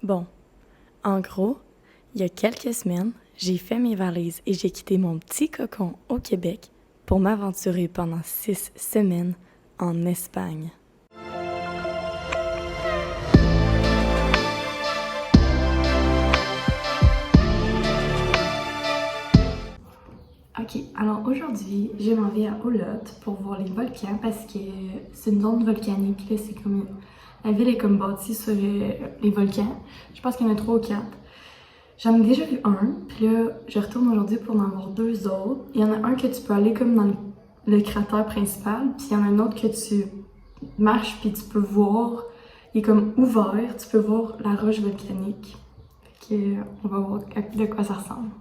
Bon, en gros, il y a quelques semaines, j'ai fait mes valises et j'ai quitté mon petit cocon au Québec pour m'aventurer pendant 6 semaines en Espagne. Ok, alors aujourd'hui, je m'en vais à Olot pour voir les volcans parce que c'est une zone volcanique, là, c'est comme la ville est comme bâtie sur les volcans. Je pense qu'il y en a 3 ou 4. J'en ai déjà vu un, puis là, je retourne aujourd'hui pour en voir 2 autres. Il y en a un que tu peux aller comme dans le cratère principal, puis il y en a un autre que tu marches puis tu peux voir, il est comme ouvert, tu peux voir la roche volcanique. Fait que, on va voir de quoi ça ressemble.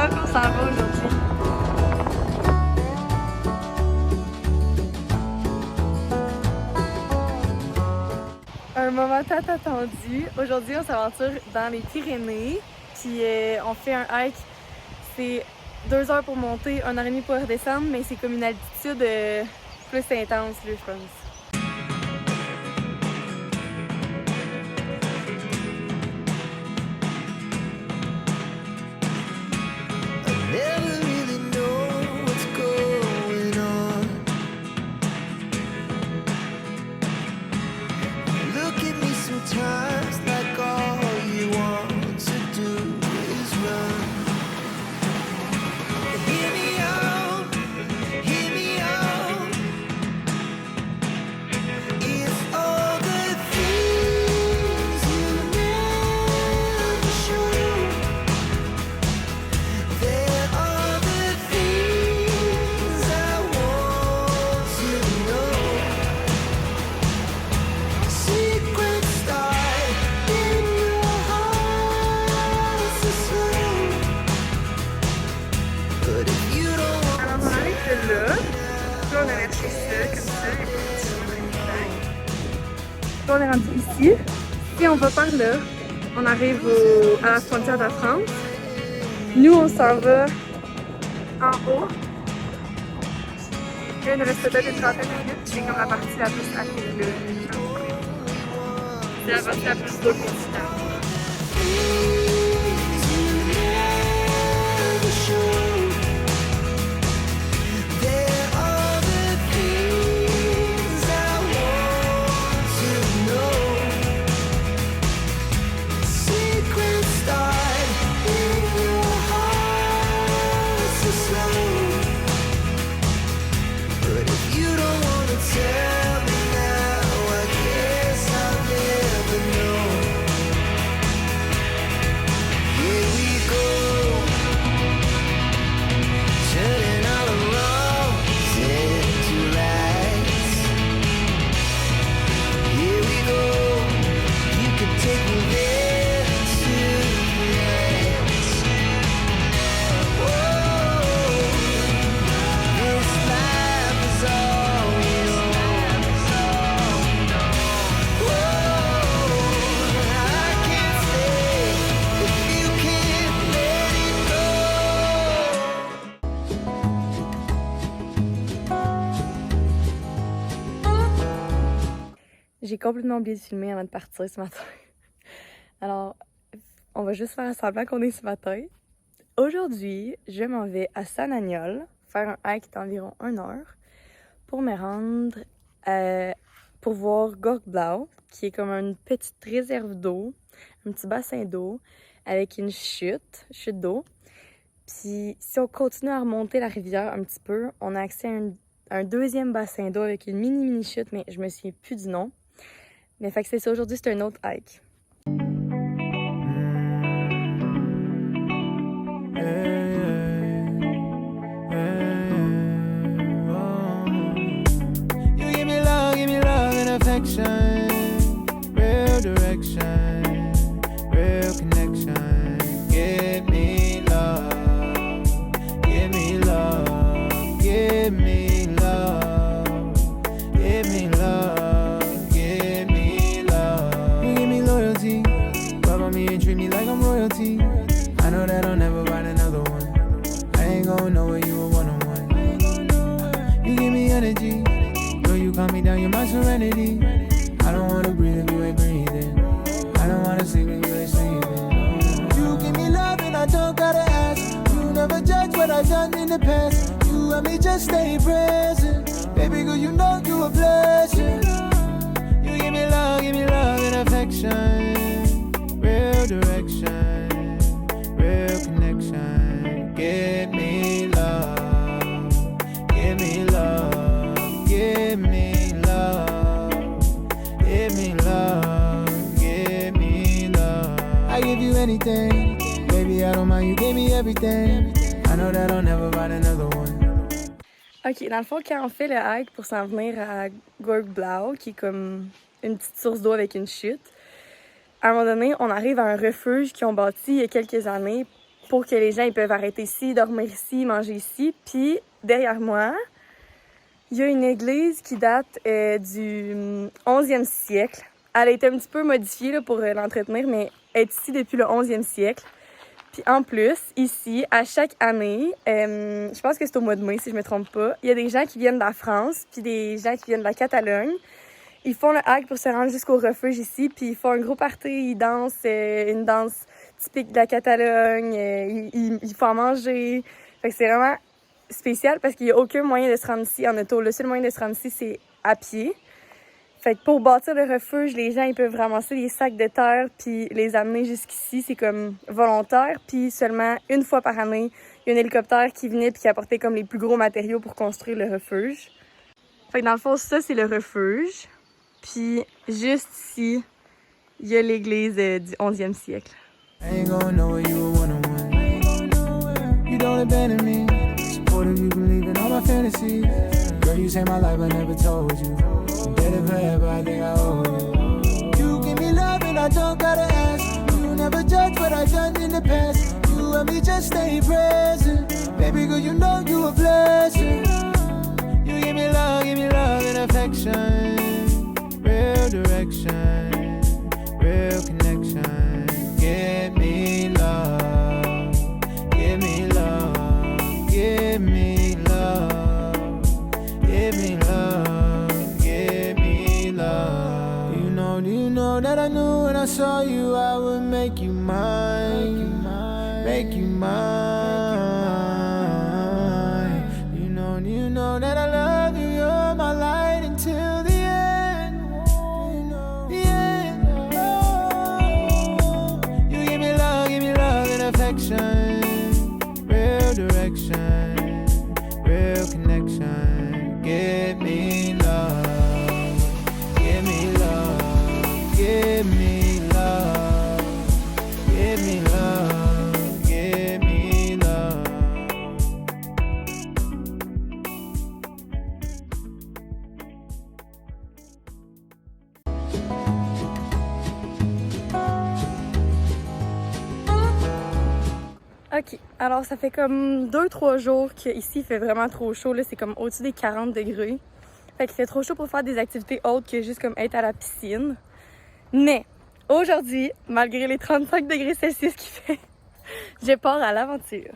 On s'en va aujourd'hui. Un moment tant attendu. Aujourd'hui, on s'aventure dans les Pyrénées. Puis on fait un hike. C'est 2 heures pour monter, 1h30 pour redescendre, mais c'est comme une altitude plus intense, là, je pense. On est rendu ici. Si on va par là, on arrive à la frontière de la France. Nous, on s'en va en haut. Il nous reste peut-être une trentaine de minutes. C'est comme la partie la plus active. C'est la partie la plus documentale. j'ai complètement oublié de filmer avant de partir ce matin. Alors, on va juste faire semblant qu'on est ce matin. Aujourd'hui, je m'en vais à Sananiol, faire un hike d'environ 1 heure pour me rendre pour voir Gorgblau, qui est comme une petite réserve d'eau, un petit bassin d'eau avec une chute d'eau. Puis si on continue à remonter la rivière un petit peu, on a accès à un deuxième bassin d'eau avec une mini chute, mais je me souviens plus du nom. Mais fait que c'est ça, aujourd'hui c'est un autre hike. Real direction, real connection. Give me love, give me love, give me love, give me love, give me love. You give me loyalty, love on me and treat me like I'm royalty. I know that I'll never find another one. I ain't gon' know where you were one-on-one. You give me energy, girl, you calm me down, you're my serenity. I don't wanna breathe if you ain't breathing. I don't wanna sleep if you ain't sleeping. You give me love and I don't gotta ask. You never judge what I've done in the past. You and me just stay present. Baby girl, you know you a blessing. You give me love and affection. Real direction, real connection. Give me love, give me love, give me love. Give me love, give me love. I give you anything, baby, I don't mind, you gave me everything. I know that I'll never find another one. Ok, dans le fond, quand on fait le hike pour s'en venir à Gorgblau, qui est comme une petite source d'eau avec une chute, à un moment donné, on arrive à un refuge qu'ils ont bâti il y a quelques années pour que les gens ils peuvent arrêter ici, dormir ici, manger ici. Puis derrière moi, il y a une église qui date du 11e siècle. Elle a été un petit peu modifiée là, pour l'entretenir, mais elle est ici depuis le 11e siècle. Puis en plus, ici, à chaque année, je pense que c'est au mois de mai si je me trompe pas, il y a des gens qui viennent de la France, puis des gens qui viennent de la Catalogne. Ils font le hike pour se rendre jusqu'au refuge ici, puis ils font un gros party, ils dansent une danse typique de la Catalogne, ils font à manger. Fait que c'est vraiment spécial parce qu'il n'y a aucun moyen de se rendre ici en auto. Le seul moyen de se rendre ici, c'est à pied. Fait que pour bâtir le refuge, les gens ils peuvent ramasser les sacs de terre puis les amener jusqu'ici. C'est comme volontaire. Puis seulement une fois par année, il y a un hélicoptère qui venait puis qui apportait comme les plus gros matériaux pour construire le refuge. Fait que dans le fond, ça, c'est le refuge. Puis juste ici, il y a l'église du 11e siècle. I ain't gonna know where you were one-on-one. You don't abandon me. Supportive, you believe in all my fantasies. Girl, you saved my life, I never told you. I'm dead forever, I think I owe you. You give me love and I don't gotta ask. You never judge what I've done in the past. You and me just stay present. Baby girl, you know you a blessing. You give me love and affection. Real direction, real connection. Give me love, give me love, give me love, give me love, give me love. Do you know that I knew when I saw you I would make you mine, make you mine. Do you know that I love you, you're my light until the end. Affection, real direction, real connection. Give me love, give me love, give me love, give me love, give me love. Ok, alors ça fait comme 2-3 jours qu'ici il fait vraiment trop chaud, là, c'est comme au-dessus des 40 degrés. Fait qu'il fait trop chaud pour faire des activités autres que juste comme être à la piscine. Mais aujourd'hui, malgré les 35 degrés Celsius qu'il fait, je pars à l'aventure.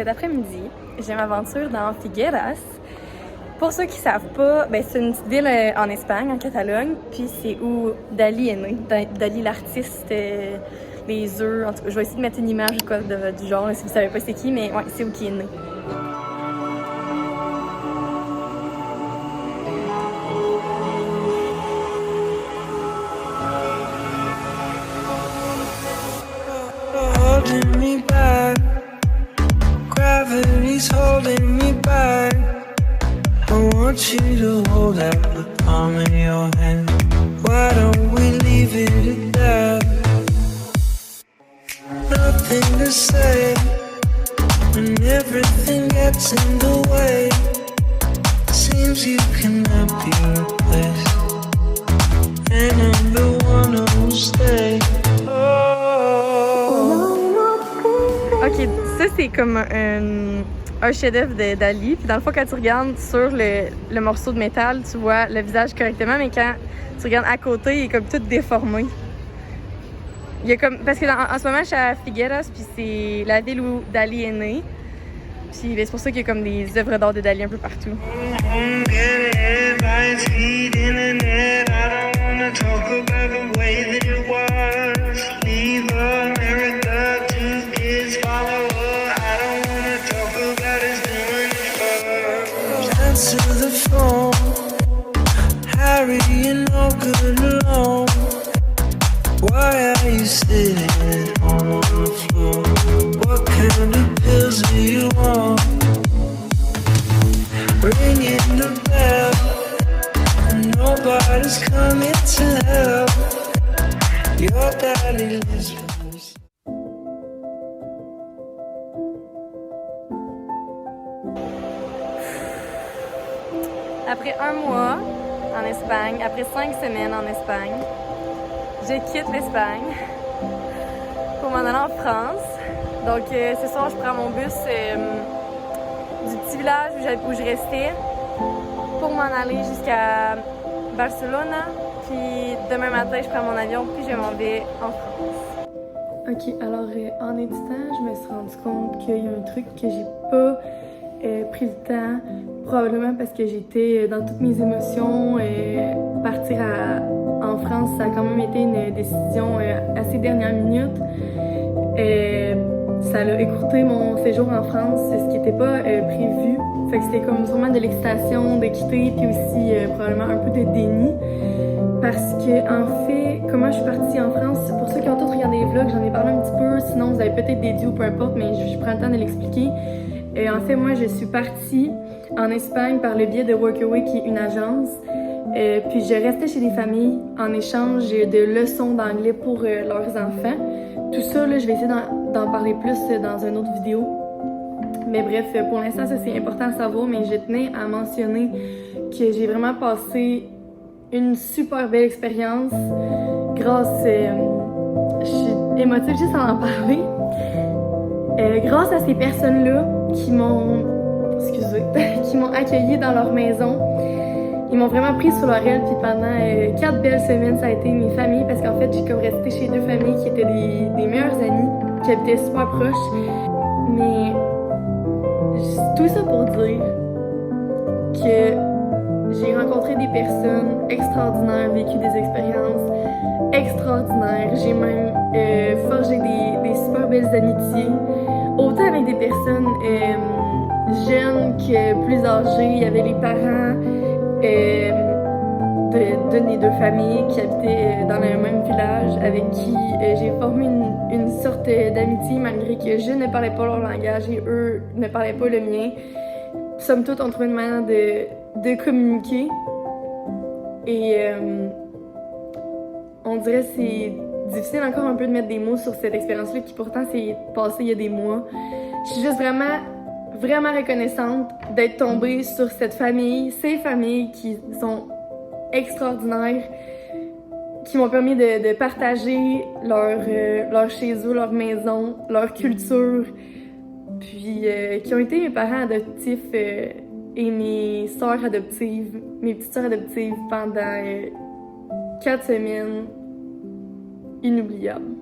cet après-midi, je m'aventure dans Figueras. Pour ceux qui savent pas, ben c'est une petite ville en Espagne, en Catalogne, puis c'est où Dali est né. Dali, l'artiste, les œufs. En tout cas, je vais essayer de mettre une image ou quoi du genre, là, si vous savez pas c'est qui, mais ouais, c'est où qui est né. Holding me back, gravity's holding me back. I want you to hold out the palm of your hand. Why don't we leave it at that? Nothing to say when everything gets in the way. Seems you cannot be replaced, and I'm the one who'll stay. Ok, ça c'est comme un chef-d'œuvre de Dali. Puis dans le fond, quand tu regardes sur le morceau de métal, tu vois le visage correctement, mais quand tu regardes à côté, il est comme tout déformé. Il y a comme, parce que en ce moment, je suis à Figueras, puis c'est la ville où Dali est né. Puis c'est pour ça qu'il y a comme des œuvres d'art de Dali un peu partout. To the phone, Harry, you're no good alone. Why are you sitting at home on the floor? What kind of pills do you want? Ringing the bell, and nobody's coming to help. Your daddy lives first. Après un mois en Espagne, après 5 semaines en Espagne, je quitte l'Espagne pour m'en aller en France. Donc ce soir, je prends mon bus du petit village où je restais pour m'en aller jusqu'à Barcelone. Puis demain matin, je prends mon avion puis je m'en vais en France. Ok, alors en éditant, je me suis rendu compte qu'il y a un truc que j'ai pas pris le temps, probablement parce que j'étais dans toutes mes émotions. Partir en France, ça a quand même été une décision assez dernière minute. Ça a écourté mon séjour en France, ce qui n'était pas prévu. Fait que c'était comme sûrement de l'excitation de quitter, puis aussi probablement un peu de déni. Parce que, en fait, comment je suis partie en France, pour ceux qui ont tous regardé les vlogs, j'en ai parlé un petit peu, sinon vous avez peut-être des dieux, peu importe, mais je prends le temps de l'expliquer. En fait, moi, je suis partie en Espagne par le biais de Workaway, qui est une agence. Puis je restais chez des familles en échange de leçons d'anglais pour leurs enfants. Tout ça, là, je vais essayer d'en parler plus dans une autre vidéo. Mais bref, pour l'instant, ça c'est important à savoir, mais je tenais à mentionner que j'ai vraiment passé une super belle expérience grâce... je suis émotive juste à en parler. Grâce à ces personnes-là qui m'ont accueilli dans leur maison. Ils m'ont vraiment pris sur leur aile, puis pendant 4 belles semaines, ça a été mes familles, parce qu'en fait, j'ai comme resté chez 2 familles qui étaient des meilleures amies, qui habitaient super proches. Mais tout ça pour dire que j'ai rencontré des personnes extraordinaires, vécu des expériences extraordinaires. J'ai même forgé des super belles amitiés, autant avec des personnes jeunes que plus âgées. Il y avait les parents d'une des 2 familles qui habitaient dans le même village, avec qui j'ai formé une sorte d'amitié malgré que je ne parlais pas leur langage et eux ne parlaient pas le mien. Somme toute, on trouvait une manière de communiquer. Et on dirait que c'est difficile encore un peu de mettre des mots sur cette expérience-là qui pourtant s'est passée il y a des mois. Je suis juste vraiment reconnaissante d'être tombée sur cette famille, ces familles qui sont extraordinaires, qui m'ont permis de partager leur chez eux, leur maison, leur culture, puis qui ont été mes parents adoptifs et mes sœurs adoptives, mes petites sœurs adoptives pendant 4 semaines inoubliables.